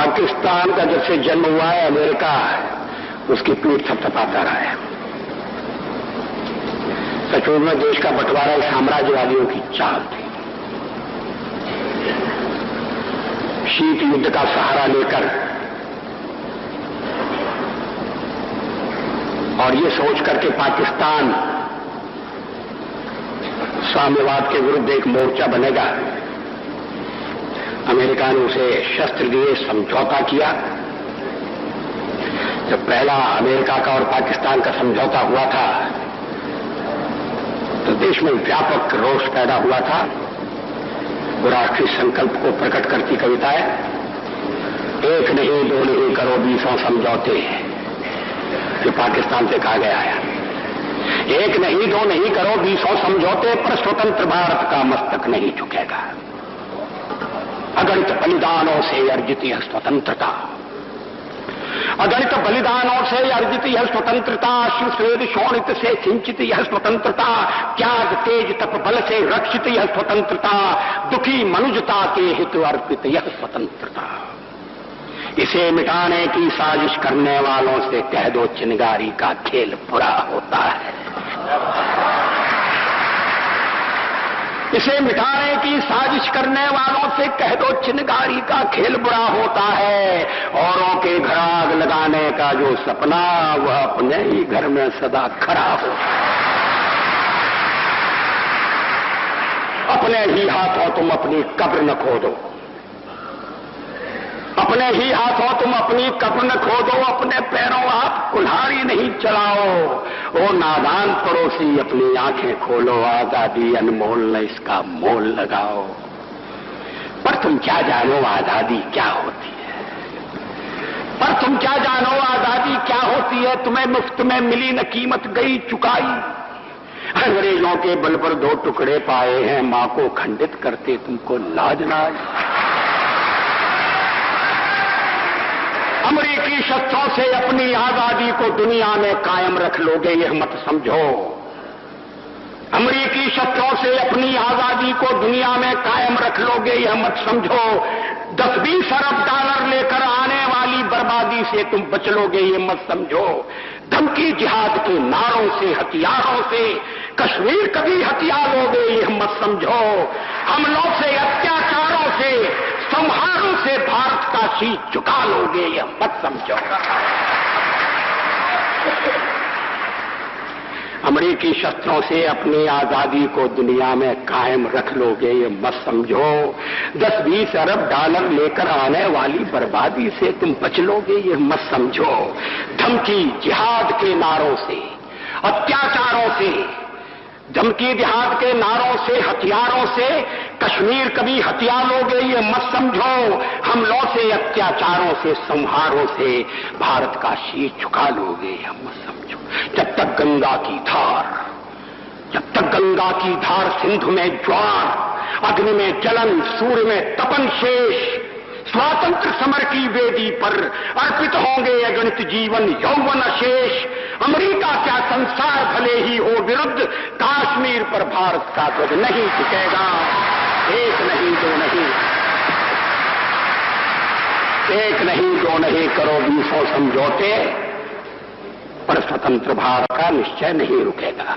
पाकिस्तान का जब से जन्म हुआ है, अमेरिका उसकी पीठ थपथपाता रहा है। सचमुच में देश का बंटवारा साम्राज्यवादियों की चाल थी। शीत युद्ध का सहारा लेकर और ये सोच करके पाकिस्तान साम्यवाद के विरुद्ध एक मोर्चा बनेगा, अमेरिका ने उसे शस्त्र दिए, समझौता किया। जब पहला अमेरिका का और पाकिस्तान का समझौता हुआ था तो देश में व्यापक रोष पैदा हुआ था। वो राष्ट्रीय संकल्प को प्रकट करती कविताएं, एक नहीं दो नहीं करो 20 समझौते, ये पाकिस्तान से कहा गया है। एक नहीं दो नहीं करो 20 समझौते, पर स्वतंत्र भारत का मस्तक नहीं झुकेगा। अगणित बलिदानों से अर्जित यह स्वतंत्रता, अगणित बलिदानों से अर्जित यह स्वतंत्रता, शिवस्वेद शोणित से सिंचित यह स्वतंत्रता, त्याग तेज तप बल से रक्षित यह स्वतंत्रता, दुखी मनुजता के हित अर्पित यह स्वतंत्रता। इसे मिटाने की साजिश करने वालों से कह दो चिनगारी का खेल बुरा होता है। इसे मिटाने की साजिश करने वालों से कह दो चिनगारी का खेल बुरा होता है। औरों के घर आग लगाने का जो सपना, वह अपने ही घर में सदा खड़ा हो। अपने ही हाथों तुम अपनी कब्र न खोदो, अपने ही हाथों तुम अपनी कब्र न खोदो, अपने पैरों आप कुल्हाड़ी नहीं चलाओ। ओ नादान पड़ोसी अपनी आंखें खोलो, आजादी अनमोल न इसका मोल लगाओ। पर तुम क्या जानो आजादी क्या होती है, पर तुम क्या जानो आजादी क्या होती है। तुम्हें मुफ्त में मिली न कीमत गई चुकाई, अंग्रेजों के बल पर 2 टुकड़े पाए हैं, मां को खंडित करते तुमको लाज ना आई। अमेरिकी शस्त्रों से अपनी आजादी को दुनिया में कायम रख लोगे यह मत समझो, अमेरिकी शस्त्रों से अपनी आजादी को दुनिया में कायम रख लोगे यह मत समझो। 10-20 अरब डॉलर लेकर आने वाली बर्बादी से तुम बच लोगे ये मत समझो। धमकी जिहाद के नारों से, हथियारों से कश्मीर कभी हथिया लोगे यह मत समझो। हमलों से, अत्याचारों से, संहारों से भारत का शीश झुका लोगे यह मत समझो। अमेरिकी शस्त्रों से अपनी आजादी को दुनिया में कायम रख लोगे ये मत समझो। 10-20 अरब डॉलर लेकर आने वाली बर्बादी से तुम बच लोगे ये मत समझो। धमकी जिहाद के नारों से, अत्याचारों से, धमकी जिहाद के नारों से, हथियारों से कश्मीर कभी हथिया लोगे ये मत समझो। हमलों से, अत्याचारों से, संहारों से भारत का शीश झुका लोगे ये मत समझो। जब तक गंगा की धार, जब तक गंगा की धार सिंधु में ज्वार, अग्नि में जलन, सूर्य में तपन शेष, स्वातंत्र समर की वेदी पर अर्पित होंगे अगणित जीवन यौवन अशेष। अमेरिका क्या संसार भले ही हो विरुद्ध, कश्मीर पर भारत का ध्वज नहीं झुकेगा। एक नहीं दो नहीं, एक नहीं दो नहीं करो 20 समझौते, पर स्वतंत्र भारत का निश्चय नहीं रुकेगा।